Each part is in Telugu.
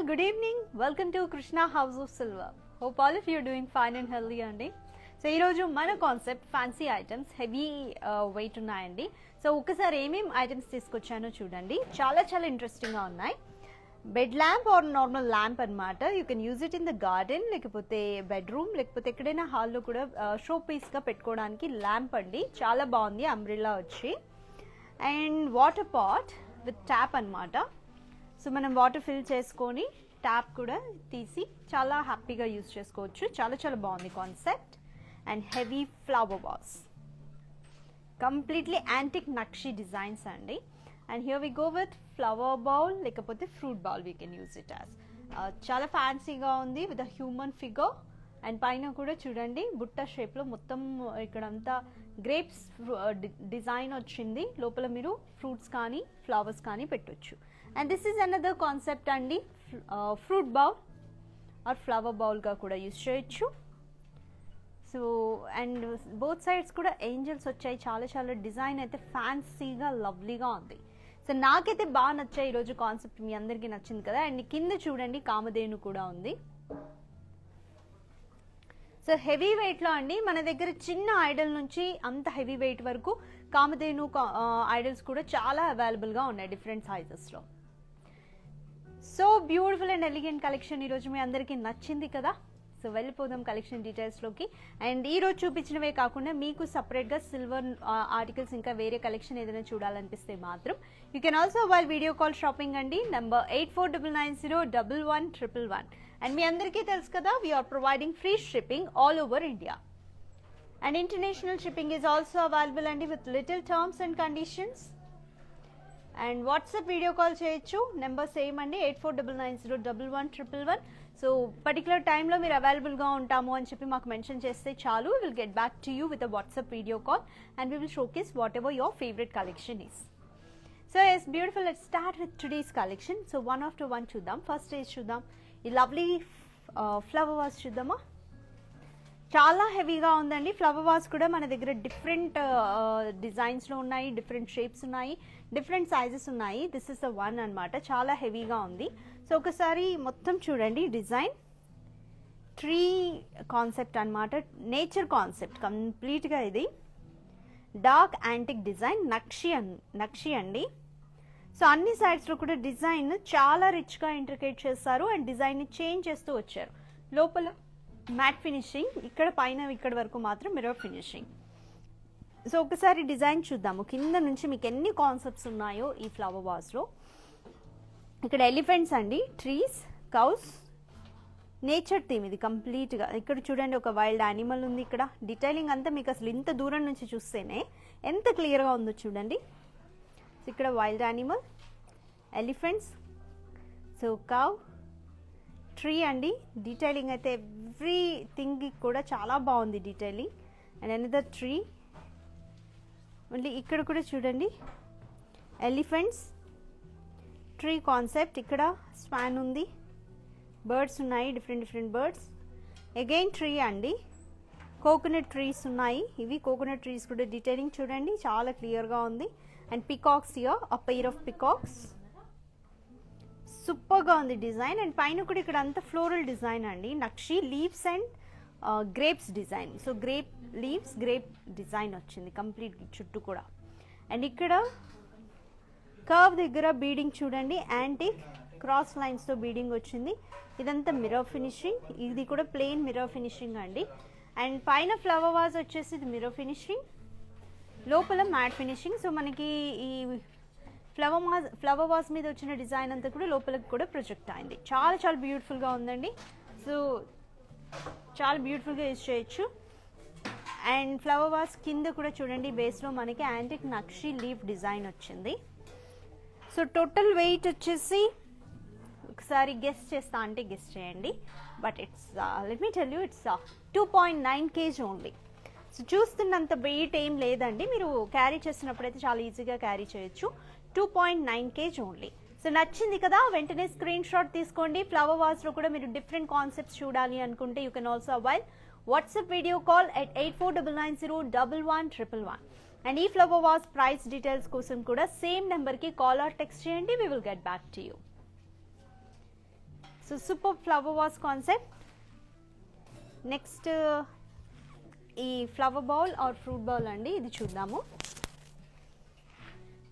good evening. Welcome to Krishna House of Silver. Hope all of you are doing fine and healthy అండి. సో ఈరోజు మన concept fancy items heavy weight ఉన్నాయండి. సో ఒకసారి ఏమేమి ఐటమ్స్ తీసుకొచ్చానో చూడండి. చాలా చాలా ఇంట్రెస్టింగ్గా ఉన్నాయి. Bed lamp or normal lamp అనమాట. You can use it in the garden, లేకపోతే బెడ్రూమ్, లేకపోతే ఎక్కడైనా హాల్లో కూడా షో పీస్గా పెట్టుకోవడానికి ల్యాంప్ అండి. చాలా బాగుంది, అంబ్రిల్లా వచ్చి. And water pot with tap అనమాట. సో మనం వాటర్ ఫిల్ చేసుకొని ట్యాప్ కూడా తీసి చాలా హ్యాపీగా యూజ్ చేసుకోవచ్చు. చాలా చాలా బాగుంది concept. And heavy flower vase, completely antique నక్షి డిజైన్స్ అండి. And here we go with flower bowl, లేకపోతే fruit bowl we can use it as. చాలా ఫ్యాన్సీగా ఉంది with a human figure. And పైన కూడా చూడండి బుట్ట షేప్లో మొత్తం ఇక్కడంతా గ్రేప్స్ డిజైన్ వచ్చింది. లోపల మీరు ఫ్రూట్స్ కానీ ఫ్లవర్స్ కానీ పెట్టొచ్చు. And this is another concept అండి, ఫ్రూట్ బౌల్ ఆర్ ఫ్లవర్ బౌల్గా కూడా యూజ్ చేయొచ్చు. సో అండ్ బోత్ సైడ్స్ కూడా ఏంజల్స్ వచ్చాయి. చాలా చాలా డిజైన్ అయితే ఫ్యాన్సీగా లవ్లీగా ఉంది. సో నాకైతే బాగా నచ్చాయి ఈరోజు కాన్సెప్ట్. మీ అందరికీ నచ్చింది కదా. అండ్ కింద చూడండి కామధేను కూడా ఉంది. సో హెవీ వెయిట్లో అండి, మన దగ్గర చిన్న ఐడల్ నుంచి అంత హెవీ వెయిట్ వరకు కామధేను ఐడల్స్ కూడా చాలా అవైలబుల్గా ఉన్నాయి డిఫరెంట్ సైజెస్లో. So beautiful and elegant collection ఈరోజు మీ అందరికీ నచ్చింది కదా. సో వెళ్ళిపోదాం కలెక్షన్ డీటెయిల్స్లోకి. అండ్ ఈరోజు చూపించినవే కాకుండా మీకు సపరేట్గా సిల్వర్ ఆర్టికల్స్ ఇంకా వేరే కలెక్షన్ ఏదైనా చూడాలనిపిస్తే మాత్రం you can also avail video call shopping అండి. నంబర్ 8499011111. అండ్ మీ అందరికీ తెలుసు కదా, we are providing free shipping all over India. And international shipping is also available అండి with little terms and conditions. And WhatsApp video call చేయొచ్చు. నెంబర్ సేమ్ అండి, 8499011111. సో పర్టికులర్ టైంలో మీరు అవైలబుల్గా ఉంటాము అని చెప్పి మాకు మెన్షన్ చేస్తే చాలు. Will get back to you with a WhatsApp video call and we will showcase whatever your favourite collection is. So as beautiful, let's start with today's collection. So one after one చూద్దాం. ఫస్ట్ ఏజ్ చూద్దాం, ఈ లవ్లీ ఫ్లవర్ వాస్ చూద్దామా. చాలా హెవీగా ఉందండి. ఫ్లవర్ వాస్ కూడా మన దగ్గర డిఫరెంట్ డిజైన్స్లో ఉన్నాయి, డిఫరెంట్ షేప్స్ ఉన్నాయి, డిఫరెంట్ సైజెస్ ఉన్నాయి. దిస్ ఇస్ ద వన్ అనమాట. చాలా హెవీగా ఉంది. సో ఒకసారి మొత్తం చూడండి. డిజైన్ ట్రీ కాన్సెప్ట్ అనమాట, నేచర్ కాన్సెప్ట్ కంప్లీట్గా. ఇది డార్క్ యాంటిక్ డిజైన్ నక్షి అండి. సో అన్ని సైడ్స్లో కూడా డిజైన్ చాలా రిచ్గా ఇంట్రికేట్ చేస్తారు అండ్ డిజైన్ని చేంజ్ చేస్తూ వచ్చారు. లోపల మ్యాట్ ఫినిషింగ్, ఇక్కడ పైన ఇక్కడ వరకు మాత్రం మిర్రర్ ఫినిషింగ్. సో ఒకసారి డిజైన్ చూద్దాము. కింద నుంచి మీకు ఎన్ని కాన్సెప్ట్స్ ఉన్నాయో ఈ ఫ్లవర్ వాస్లో. ఇక్కడ ఎలిఫెంట్స్ అండి, ట్రీస్, కౌస్, నేచర్ థీమ్ ఇది కంప్లీట్గా. ఇక్కడ చూడండి ఒక వైల్డ్ యానిమల్ ఉంది. ఇక్కడ డీటెయిలింగ్ అంతా మీకు అసలు ఇంత దూరం నుంచి చూస్తేనే ఎంత క్లియర్గా ఉందో చూడండి. ఇక్కడ wild animal, elephants, so cow, tree అండి. డీటెయిలింగ్ అయితే ఎవ్రీథింగ్ కూడా చాలా బాగుంది డీటెయిలింగ్. And another tree. మళ్ళీ ఇక్కడ కూడా చూడండి ఎలిఫెంట్స్, ట్రీ కాన్సెప్ట్. ఇక్కడ స్వాన్ ఉంది, బర్డ్స్ ఉన్నాయి, డిఫరెంట్ బర్డ్స్. అగైన్ ట్రీ అండి, కోకోనట్ ట్రీస్ ఉన్నాయి. ఇవి కోకోనట్ ట్రీస్ కూడా డీటెయిలింగ్ చూడండి చాలా క్లియర్గా ఉంది. And peacocks here, a pair of peacocks. సూపర్గా ఉంది డిజైన్. అండ్ పైన కూడా ఇక్కడ అంతా ఫ్లోరల్ డిజైన్ అండి, నక్షి leaves and grapes design. So grape leaves, grape design వచ్చింది కంప్లీట్ చుట్టూ కూడా. అండ్ ఇక్కడ కర్వ్ దగ్గర బీడింగ్ చూడండి, యాంటిక్ క్రాస్ లైన్స్తో బీడింగ్ వచ్చింది. ఇదంతా మిర్రర్ ఫినిషింగ్, ఇది కూడా ప్లెయిన్ మిర్రర్ ఫినిషింగ్ అండి. అండ్ పైన ఫ్లవర్ వాజ్ వచ్చేసి ఇది మిర్రర్ ఫినిషింగ్, లోపల మ్యాట్ ఫినిషింగ్. సో మనకి ఈ ఫ్లవర్ వాస్ మీద వచ్చిన డిజైన్ అంతా కూడా లోపలికి కూడా ప్రొజెక్ట్ అయింది. చాలా చాలా బ్యూటిఫుల్గా ఉందండి. సో చాలా బ్యూటిఫుల్గా యూజ్ చేయొచ్చు. అండ్ ఫ్లవర్ వాస్ కింద కూడా చూడండి బేస్లో మనకి యాంటిక్ నక్షి లీఫ్ డిజైన్ వచ్చింది. సో టోటల్ వెయిట్ వచ్చేసి ఒకసారి గెస్ట్ చేస్తా అంటే గెస్ట్ చేయండి. But it's let me tell you it's 2.9 kg only. So చూస్తున్నంత వెయిట్ ఏం లేదండి. మీరు క్యారీ చేసినప్పుడైతే చాలా ఈజీగా క్యారీ చేయొచ్చు. 2.9 kg ఓన్లీ. సో నచ్చింది కదా, వెంటనే స్క్రీన్ షాట్ తీసుకోండి. ఫ్లవర్ వాస్లో కూడా మీరు డిఫరెంట్ కాన్సెప్ట్స్ చూడాలి అనుకుంటే you can also avail WhatsApp video call at 8499011111. And ఈ ఫ్లవర్ వాస్ ప్రైస్ డీటెయిల్స్ కోసం కూడా సేమ్ నెంబర్కి కాల్ ఆర్ టెక్స్ట్ చేయండి. We will get back to you. So super flower vase concept. Next ఈ flower bowl or fruit bowl అండి, ఇది చూద్దాము.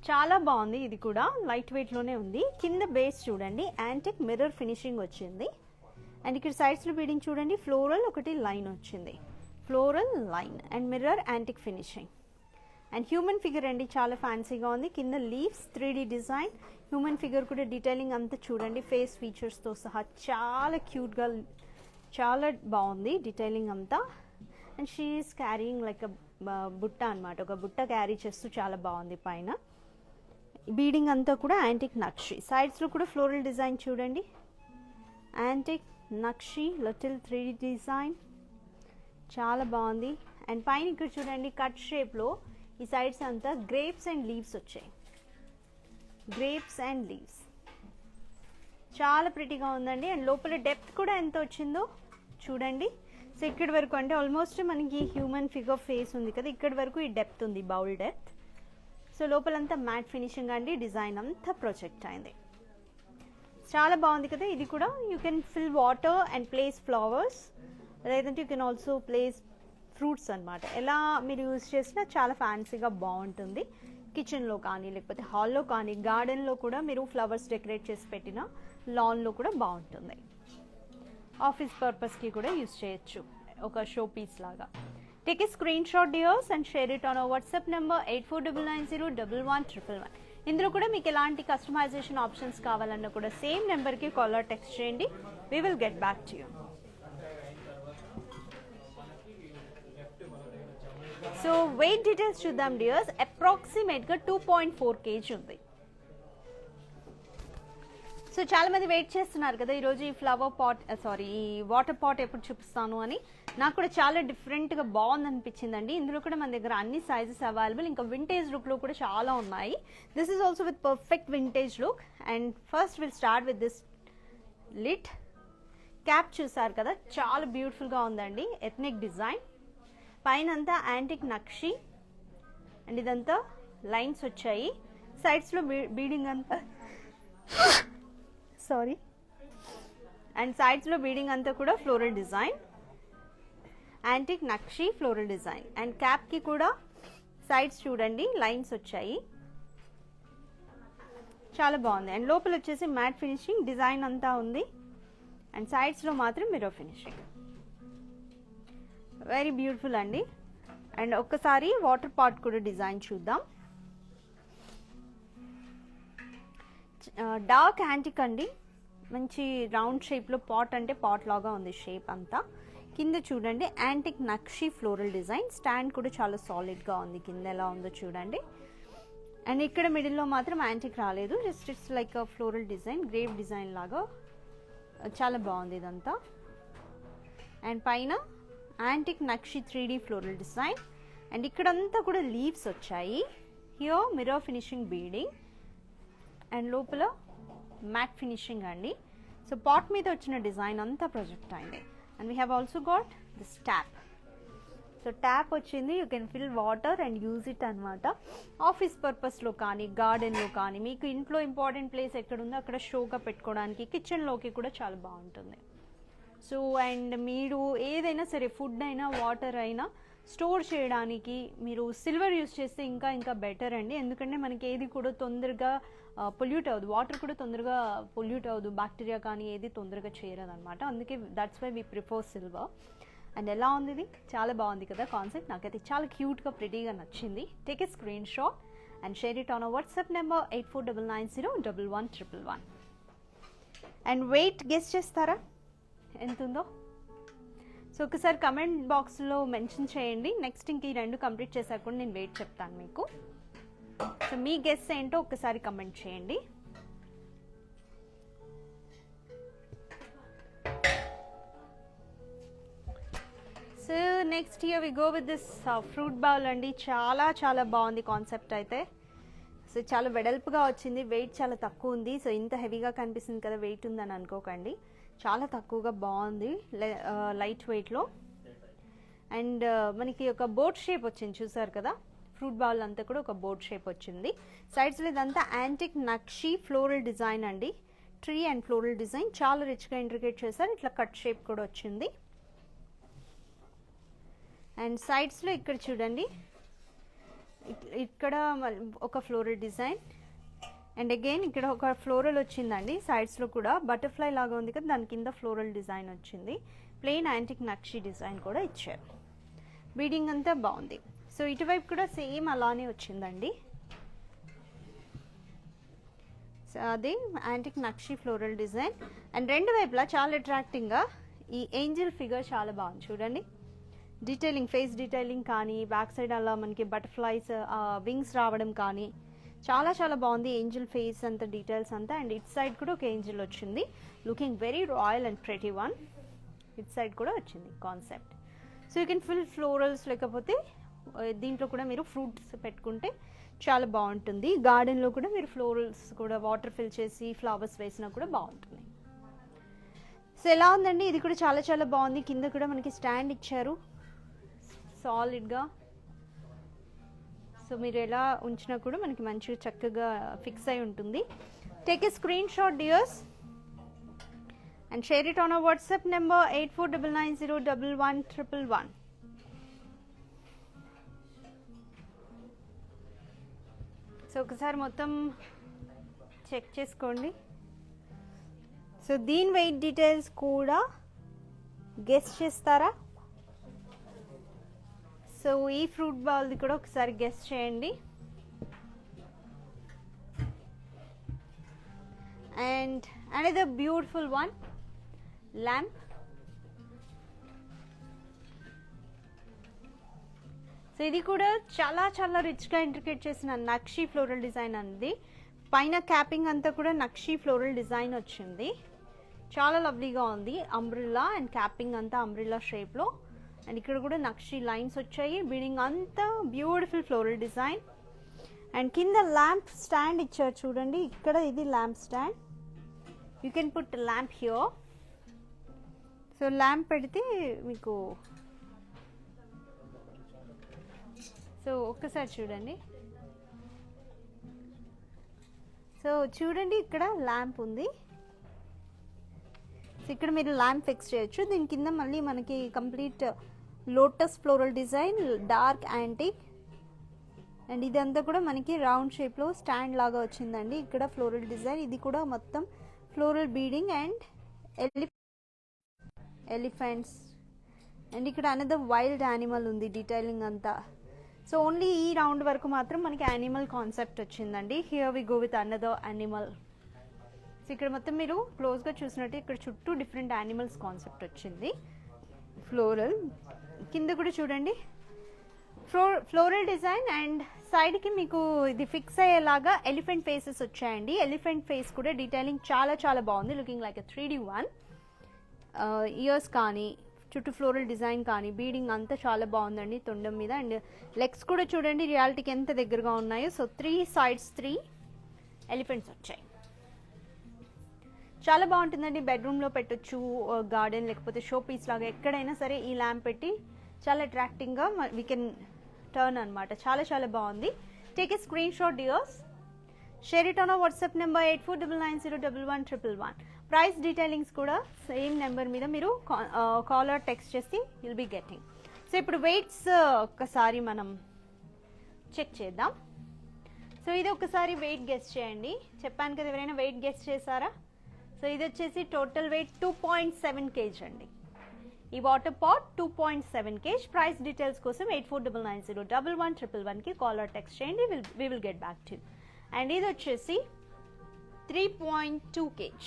చాలా బాగుంది, ఇది కూడా లైట్ వెయిట్లోనే ఉంది. కింద బేస్ చూడండి యాంటిక్ మిర్రర్ ఫినిషింగ్ వచ్చింది. అండ్ ఇక్కడ సైడ్స్లో బీడింగ్ చూడండి, ఫ్లోరల్ ఒకటి లైన్ వచ్చింది, floral line and mirror antique finishing. And human figure అండి, చాలా ఫ్యాన్సీగా ఉంది. కింద leaves 3D design, human figure కూడా డీటెయిలింగ్ అంతా చూడండి ఫేస్ ఫీచర్స్తో సహా చాలా క్యూట్గా, చాలా బాగుంది డీటెయిలింగ్ అంతా. And she is carrying like బుట్ట అనమాట, ఒక బుట్ట క్యారీ చేస్తూ చాలా బాగుంది. పైన బీడింగ్ అంతా కూడా యాంటిక్ నక్షి, సైడ్స్లో కూడా ఫ్లోరల్ డిజైన్ చూడండి, యాంటిక్ నక్షి లిటిల్ 3D డిజైన్ చాలా బాగుంది. అండ్ పైన ఇక్కడ చూడండి కట్ షేప్లో ఈ సైడ్స్ అంతా గ్రేప్స్ అండ్ లీవ్స్ వచ్చాయి, గ్రేప్స్ అండ్ లీవ్స్ చాలా ప్రిటీగా ఉందండి. అండ్ లోపల డెప్త్ కూడా ఎంత వచ్చిందో చూడండి. సో ఇక్కడి వరకు అంటే ఆల్మోస్ట్ మనకి హ్యూమన్ ఫిగర్ ఫేస్ ఉంది కదా, ఇక్కడి వరకు ఈ డెప్త్ ఉంది, బౌల్ డెప్త్. సో లోపలంతా మ్యాట్ ఫినిషింగ్ అండి, డిజైన్ అంతా ప్రొజెక్ట్ అయింది, చాలా బాగుంది కదా. ఇది కూడా you can fill water and place flowers, లేదంటే you can also place fruits అనమాట. ఎలా మీరు యూజ్ చేసినా చాలా ఫ్యాన్సీగా బాగుంటుంది. కిచెన్లో కానీ లేకపోతే హాల్లో కానీ గార్డెన్లో కూడా మీరు ఫ్లవర్స్ డెకరేట్ చేసి పెట్టిన లాన్లో కూడా బాగుంటుంది. ఆఫీస్ పర్పస్కి కూడా యూజ్ చేయొచ్చు, ఒక షో పీస్ లాగా. Take a screenshot dears and share it on our WhatsApp number 8499011111. ఇందులో కూడా మీకు ఎలాంటి కస్టమైజేషన్ ఆప్షన్స్ కావాలన్నా కూడా సేమ్ నెంబర్కి కాల్ ఆర్ టెక్స్ట్ చేయండి, we will get back to you. So weight details చూద్దాం డియర్స్. అప్రాక్సిమేట్గా 2.4 kg ఉంది. సో చాలా మంది వెయిట్ చేస్తున్నారు కదా ఈరోజు ఈ ఫ్లవర్ పాట్, ఈ వాటర్ పాట్ ఎప్పుడు చూపిస్తాను అని. నాకు కూడా చాలా డిఫరెంట్గా బాగుంది అనిపించిందండి. ఇందులో కూడా మన దగ్గర అన్ని సైజెస్ అవైలబుల్, ఇంకా వింటేజ్ లుక్లో కూడా చాలా ఉన్నాయి. This is also with perfect vintage look. And first will start with this lid. Cap చూసారు కదా, చాలా బ్యూటిఫుల్గా ఉందండి, ఎథ్నిక్ డిజైన్. పైన అంతా యాంటిక్ నక్షి అండ్ ఇదంతా లైన్స్ వచ్చాయి. సైడ్స్లో బీడింగ్ అంతా అండ్ సైడ్స్లో బీడింగ్ అంతా కూడా ఫ్లోరల్ డిజైన్, యాంటిక్ నక్షి ఫ్లోరల్ డిజైన్. అండ్ క్యాప్కి కూడా సైడ్స్ చూడండి లైన్స్ వచ్చాయి, చాలా బాగుంది. అండ్ లోపల వచ్చేసి మ్యాట్ ఫినిషింగ్ డిజైన్ అంతా ఉంది. అండ్ సైడ్స్లో మాత్రం మిర్రర్ ఫినిషింగ్, వెరీ బ్యూటిఫుల్ అండి. అండ్ ఒక్కసారి వాటర్ పాట్ కూడా డిజైన్ చూద్దాం. డార్క్ యాంటిక్ అండి, మంచి రౌండ్ షేప్లో పాట్, అంటే పాట్ లాగా ఉంది షేప్ అంతా. కింద చూడండి యాంటిక్ నక్షి ఫ్లోరల్ డిజైన్, స్టాండ్ కూడా చాలా సాలిడ్గా ఉంది, కింద ఎలా ఉందో చూడండి. అండ్ ఇక్కడ మిడిల్లో మాత్రం యాంటిక్ రాలేదు, just it's like floral design, grape design లాగా చాలా బాగుంది ఇదంతా. అండ్ పైన యాంటిక్ నక్షి 3D ఫ్లోరల్ డిజైన్. అండ్ ఇక్కడంతా కూడా లీవ్స్ వచ్చాయి. Here mirror finishing beading and లోపల మ్యాట్ ఫినిషింగ్ అండి. సో పాట్ మీద వచ్చిన డిజైన్ అంతా ప్రొజెక్ట్ అయింది. And we have also got this tap. So tap వచ్చింది, you can fill water and use it అనమాట. ఆఫీస్ పర్పస్లో కానీ గార్డెన్లో కానీ, మీకు ఇంట్లో ఇంపార్టెంట్ ప్లేస్ ఎక్కడుందో అక్కడ షోగా పెట్టుకోవడానికి, కిచెన్లోకి కూడా చాలా బాగుంటుంది. సో అండ్ మీరు ఏదైనా సరే ఫుడ్ అయినా వాటర్ అయినా స్టోర్ చేయడానికి మీరు సిల్వర్ యూస్ చేస్తే ఇంకా ఇంకా బెటర్ అండి. ఎందుకంటే మనకి ఏది కూడా తొందరగా పొల్యూట్ అవ్వదు, వాటర్ కూడా తొందరగా పొల్యూట్ అవ్వదు, బ్యాక్టీరియా కానీ ఏది తొందరగా చేరదు అనమాట. అందుకే that's why we prefer silver. And ఎలా ఉంది ఇది, చాలా బాగుంది కదా కాన్సెప్ట్, నాకైతే చాలా క్యూట్గా ప్రిటీగా నచ్చింది. Take a screenshot and share it on our WhatsApp number 8499011111. And weight guess చేస్తారా ఎంత ఉందో? సో ఒకసారి కమెంట్ బాక్స్లో మెన్షన్ చేయండి. నెక్స్ట్ ఇంక ఈ రెండు కంప్లీట్ చేశాక కూడా నేను వెయిట్ చెప్తాను మీకు. సో మీ గెస్ ఏంటో ఒకసారి కమెంట్ చేయండి. So next here we go with this fruit bowl అండి. చాలా చాలా బాగుంది కాన్సెప్ట్ అయితే. సో చాలా వెడల్పుగా వచ్చింది, వెయిట్ చాలా తక్కువ ఉంది. సో ఇంత హెవీగా కనిపిస్తుంది కదా, వెయిట్ ఉందని అనుకోకండి, చాలా తక్కువగా బాగుంది, లైట్ వెయిట్లో. అండ్ మనకి ఒక బోట్ షేప్ వచ్చింది చూసారు కదా, ఫ్రూట్ బౌల్ అంతా కూడా ఒక బోట్ షేప్ వచ్చింది. సైడ్స్లో ఇదంతా యాంటిక్ నక్షి ఫ్లోరల్ డిజైన్ అండి. ట్రీ అండ్ ఫ్లోరల్ డిజైన్ చాలా రిచ్గా ఇంట్రికేట్ చేశారు. ఇట్లా కట్ షేప్ కూడా వచ్చింది. అండ్ సైడ్స్లో ఇక్కడ చూడండి, ఇక్కడ ఒక ఫ్లోరల్ డిజైన్ అండ్ అగైన్ ఇక్కడ ఒక ఫ్లోరల్ వచ్చిందండి. సైడ్స్లో కూడా బటర్ఫ్లై లాగా ఉంది కదా, దాని కింద ఫ్లోరల్ డిజైన్ వచ్చింది. ప్లెయిన్ యాంటిక్ నక్షి డిజైన్ కూడా ఇచ్చారు. బీడింగ్ అంతా బాగుంది. సో ఇటువైపు కూడా సేమ్ అలానే వచ్చిందండి. సో అది యాంటిక్ నక్షి ఫ్లోరల్ డిజైన్ అండ్ రెండు వైపులా చాలా అట్రాక్టింగ్గా ఈ ఏంజల్ ఫిగర్ చాలా బాగుంది చూడండి. డీటెయిలింగ్, ఫేస్ డీటెయిలింగ్ కానీ, బ్యాక్ సైడ్ అలా మనకి బటర్ఫ్లైస్ వింగ్స్ రావడం కానీ చాలా చాలా బాగుంది. ఏంజల్ ఫేస్ అంత డీటెయిల్స్ అంతా. అండ్ ఇట్ సైడ్ కూడా ఒక ఏంజల్ వచ్చింది, looking very royal and pretty one. It side కూడా వచ్చింది concept. So you can full florals, లేకపోతే దీంట్లో కూడా మీరు ఫ్రూట్స్ పెట్టుకుంటే చాలా బాగుంటుంది. గార్డెన్లో కూడా మీరు ఫ్లోరల్స్ కూడా వాటర్ ఫిల్ చేసి ఫ్లవర్స్ వేసినా కూడా బాగుంటుంది. సో ఎలా ఉందండి, ఇది కూడా చాలా చాలా బాగుంది. కింద కూడా మనకి స్టాండ్ ఇచ్చారు సాలిడ్గా. సో మీరు ఎలా ఉంచినా కూడా మనకి మంచిగా చక్కగా ఫిక్స్ అయి ఉంటుంది. Take a screenshot dears and share it on our WhatsApp number 8499011111. So ఒకసారి మొత్తం చెక్ చేసుకోండి. సో దీని వెయిట్ డీటెయిల్స్ కూడా గెస్ చేస్తారా? సో ఈ ఫ్రూట్ బాల్ది కూడా ఒకసారి గెస్ చేయండి. And another beautiful one, lamp. So ఇది కూడా చాలా చాలా రిచ్గా ఇంట్రికేట్ చేసిన నక్షి ఫ్లోరల్ డిజైన్ అంది. పైన క్యాపింగ్ అంతా కూడా నక్షి ఫ్లోరల్ డిజైన్ వచ్చింది. చాలా లవ్లీగా ఉంది. అంబ్రిల్లా అండ్ క్యాపింగ్ అంతా అంబ్రిల్లా షేప్లో. అండ్ ఇక్కడ కూడా నక్షి లైన్స్ వచ్చాయి. బీడింగ్ అంతా బ్యూటిఫుల్ ఫ్లోరల్ డిజైన్. అండ్ కింద ల్యాంప్ స్టాండ్ ఇచ్చారు చూడండి. ఇక్కడ ఇది lamp stand. You can put lamp here. So lamp పెడితే మీకు, సో ఒక్కసారి చూడండి. సో చూడండి ఇక్కడ ల్యాంప్ ఉంది. సో ఇక్కడ మీరు ల్యాంప్ ఫిక్స్ చేయొచ్చు. దీని కింద మళ్ళీ మనకి complete lotus floral design, dark antique. And ఇదంతా కూడా మనకి రౌండ్ షేప్లో స్టాండ్ లాగా వచ్చిందండి. ఇక్కడ ఫ్లోరల్ డిజైన్, ఇది కూడా మొత్తం floral beading and elephants. And ఇక్కడ అనదర్ వైల్డ్ యానిమల్ ఉంది, డీటెయిలింగ్ అంతా. సో ఓన్లీ ఈ రౌండ్ వరకు మాత్రం మనకి యానిమల్ కాన్సెప్ట్ వచ్చిందండి. Here we go with another animal. So ఇక్కడ మొత్తం మీరు క్లోజ్గా చూసినట్టు ఇక్కడ చుట్టూ డిఫరెంట్ యానిమల్స్ కాన్సెప్ట్ వచ్చింది ఫ్లోరల్. కింద కూడా చూడండి ఫ్లోరల్ డిజైన్ అండ్ సైడ్కి మీకు ఇది ఫిక్స్ అయ్యేలాగా ఎలిఫెంట్ ఫేసెస్ వచ్చాయండి. ఎలిఫెంట్ ఫేస్ కూడా డీటెయిలింగ్ చాలా చాలా బాగుంది, looking like a 3D one. Years కానీ, చుట్టూ ఫ్లోరల్ డిజైన్ కానీ, బీడింగ్ అంతా చాలా బాగుందండి తొండం మీద. అండ్ లెగ్స్ కూడా చూడండి రియాలిటీకి ఎంత దగ్గరగా ఉన్నాయో. సో 3 sides 3 ఎలిఫెంట్స్ వచ్చాయి. చాలా బాగుంటుందండి. బెడ్రూమ్లో పెట్టొచ్చు, గార్డెన్ లేకపోతే షో పీస్ లాగా ఎక్కడైనా సరే ఈ ల్యాంప్ పెట్టి చాలా అట్రాక్టింగ్గా వీ కెన్ టర్న్ అనమాట. చాలా చాలా బాగుంది. Take a screenshot dears. Share it on our WhatsApp number 8499011111. Price detailings కూడా సేమ్ నెంబర్ మీద మీరు కాల్ ఆర్ టెక్స్ట్ చేసి విల్ బీ గెటింగ్. సో ఇప్పుడు వెయిట్స్ ఒక్కసారి మనం చెక్ చేద్దాం. సో ఇది ఒకసారి వెయిట్ గెస్ చేయండి. చెప్పాను కదా, ఎవరైనా వెయిట్ గెస్ చేశారా? సో ఇది వచ్చేసి టోటల్ వెయిట్ 2.7 kg అండి. ఈ water pot 2.7 kg. Price details కోసం 8499011111కి కాల్ ఆర్ టెక్స్ట్ చేయండి. We will get back to you. అండ్ ఇది వచ్చేసి 3.2 kg.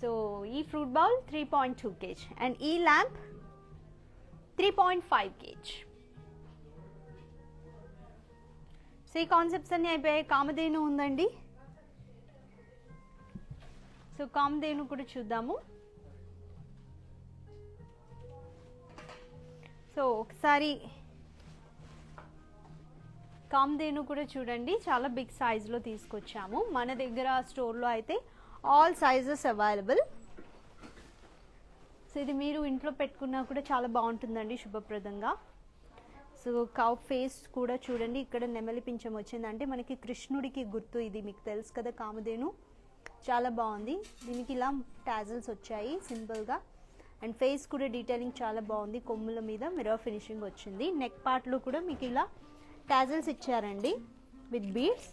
సో ఈ ఫ్రూట్ బౌల్ 3.2 kg అండ్ ఈ ల్యాంప్ 3.5 kg. సో ఈ కాన్సెప్ట్స్ అన్నీ అయిపోయాయి. కామధేను ఉందండి. సో కామధేను కూడా చూద్దాము. సో ఒకసారి కామధేను కూడా చూడండి, చాలా బిగ్ సైజ్లో తీసుకొచ్చాము. మన దగ్గర స్టోర్లో అయితే ఆల్ సైజెస్ అవైలబుల్. సో ఇది మీరు ఇంట్లో పెట్టుకున్నా కూడా చాలా బాగుంటుందండి, శుభప్రదంగా. సో కౌ ఫేస్ కూడా చూడండి, ఇక్కడ నెమలి పింఛం వచ్చింది, అంటే మనకి కృష్ణుడికి గుర్తు ఇది, మీకు తెలుసు కదా కామధేను. చాలా బాగుంది. దీనికి ఇలా టాజల్స్ వచ్చాయి సింపుల్గా, అండ్ ఫేస్ కూడా డీటెయిలింగ్ చాలా బాగుంది. కొమ్ముల మీద మిర్రర్ ఫినిషింగ్ వచ్చింది. నెక్ పార్ట్లో కూడా మీకు ఇలా టాజల్స్ ఇచ్చారండి విత్ బీడ్స్.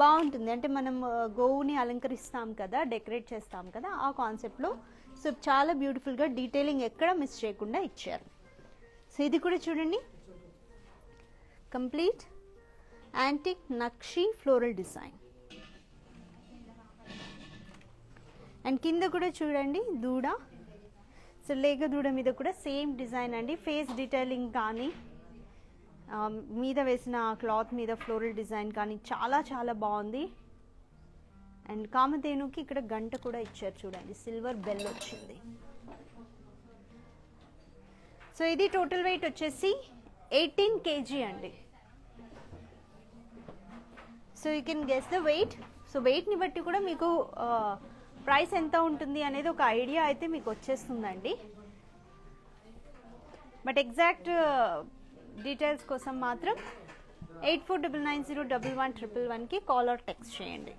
బాగుంటుంది, అంటే మనం గోవుని అలంకరిస్తాం కదా, డెకరేట్ చేస్తాం కదా, ఆ కాన్సెప్ట్లో. సో చాలా బ్యూటిఫుల్గా డీటెయిలింగ్ ఎక్కడ మిస్ చేయకుండా ఇచ్చారు. సో ఇది కూడా చూడండి, కంప్లీట్ యాంటిక్ నక్షి ఫ్లోరల్ డిజైన్. అండ్ కింద కూడా చూడండి దూడ. సో లేగ దూడ మీద కూడా సేమ్ డిజైన్ అండి. ఫేస్ డీటెయిలింగ్ కానీ, మీద వేసిన క్లాత్ మీద ఫ్లోరల్ డిజైన్ కానీ చాలా చాలా బాగుంది. అండ్ కామధేనుకి ఇక్కడ గంట కూడా ఇచ్చారు చూడండి, సిల్వర్ బెల్ వచ్చింది. సో ఇది టోటల్ వెయిట్ వచ్చేసి 18 kg అండి. So you can guess the weight. So వెయిట్ని బట్టి కూడా మీకు ప్రైస్ ఎంత ఉంటుంది అనేది ఒక ఐడియా అయితే మీకు వచ్చేస్తుందండి. బట్ ఎగ్జాక్ట్ డీటెయిల్స్ కోసం మాత్రం 8499011111కి కాల్ ఆర్ టెక్స్ట్ చేయండి.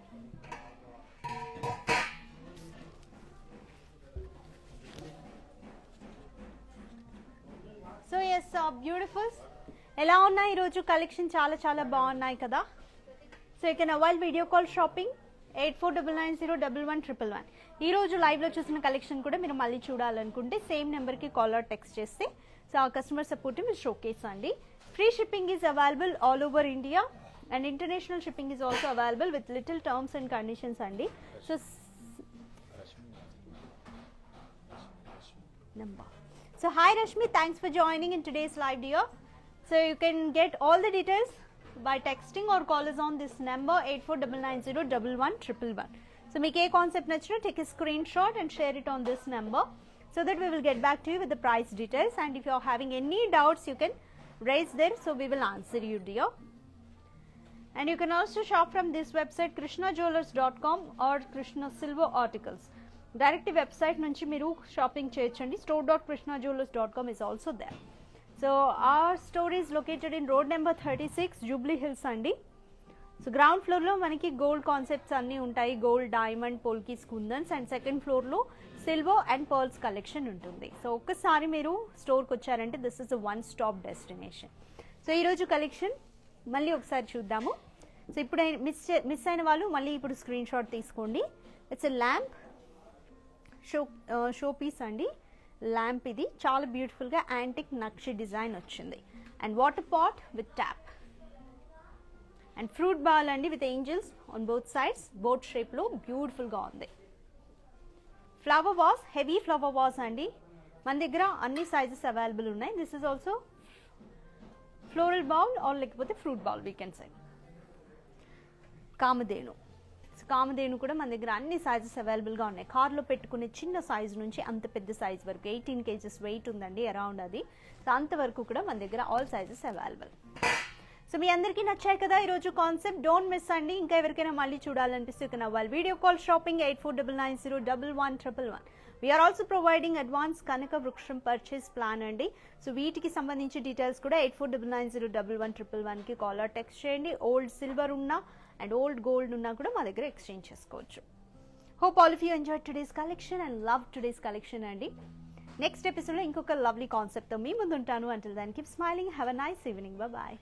సో ఎస్ బ్యూటిఫుల్, ఎలా ఉన్నాయి ఈరోజు కలెక్షన్? చాలా చాలా బాగున్నాయి కదా. So you can avail video call shopping 8499011111. ఈరోజు లైవ్లో చూసిన కలెక్షన్ కూడా మీరు మళ్ళీ చూడాలనుకుంటే సేమ్ నెంబర్కి కాల్ ఆర్ టెక్స్ట్ చేస్తే, సో ఆ కస్టమర్ సపోర్ట్ మీరు షోకేస్ అండి. Free shipping is available all over India, and international shipping is also available with little terms and conditions అండి. So So hi Rashmi, thanks for joining in today's live dear. So you can get all the details by texting or call us on this number 8499011111. So make a concept natural, take a screenshot and share it on this number so that we will get back to you with the price details, and if you are having any doubts you can raise there, so we will answer you dear. And you can also shop from this website krishnajewellers.com or Krishna Silver Articles. Direct website నుంచి మీరు షాపింగ్ చేయొచ్చండి. store.krishnajewellers.com is also there. So our store is located in road number 36 Jubilee Hills అండి. సో గ్రౌండ్ ఫ్లోర్లో మనకి గోల్డ్ కాన్సెప్ట్స్ అన్నీ ఉంటాయి, gold, diamond, polkis, kundans, and second ఫ్లోర్లో సిల్వర్ అండ్ పర్ల్స్ కలెక్షన్ ఉంటుంది. సో ఒక్కసారి మీరు స్టోర్కి వచ్చారంటే this is a one stop destination. So ఈరోజు కలెక్షన్ మళ్ళీ ఒకసారి చూద్దాము. సో ఇప్పుడు మిస్ అయిన వాళ్ళు మళ్ళీ ఇప్పుడు స్క్రీన్ షాట్ తీసుకోండి. It's a lamp showpiece అండి, ల్యాంప్ ఇది చాలా బ్యూటిఫుల్గా యాంటిక్ నక్షి డిజైన్ వచ్చింది. And water pot with tap and fruit bowl అండి with angels on both sides, boat షేప్లో బ్యూటిఫుల్గా ఉంది. Flower vase, heavy flower vase అండి, మన దగ్గర అన్ని సైజెస్ అవైలబుల్ ఉన్నాయి. This is also floral bowl or లేకపోతే fruit bowl we can say. Kamadhenu, Kamadhenu కూడా మన దగ్గర అన్ని సైజెస్ అవైలబుల్గా ఉన్నాయి. కార్లో పెట్టుకునే చిన్న సైజు నుంచి అంత పెద్ద సైజ్ వరకు 18 kg వెయిట్ ఉందండి అరౌండ్ అది. సో అంతవరకు కూడా మన దగ్గర ఆల్ సైజెస్ అవైలబుల్. సో మీ అందరికీ నచ్చాయి కదా ఈరోజు కాన్సెప్ట్? డోంట్ మిస్ అండి. ఇంకా ఎవరికైనా మళ్ళీ చూడాలనిపిస్తే you can avail video call shopping 8499011111. We are also providing advance Kanaka Vruksham purchase plan అండి. సో వీటికి సంబంధించి డీటెయిల్స్ కూడా 8499011111కి కాల్ ఆర్ టెక్స్ట్ చేయండి. ఓల్డ్ సిల్వర్ ఉన్నా అండ్ ఓల్డ్ గోల్డ్ ఉన్నా కూడా మా దగ్గర ఎక్స్చేంజ్ చేసుకోవచ్చు. Hope all of you enjoy today's collection and love today's collection అండి. నెక్స్ట్ ఎపిసోడ్లో ఇంకొక లవ్లీ కాన్సెప్ట్తో మీ ముందు ఉంటాను. Until then keep smiling, have a nice evening, bye.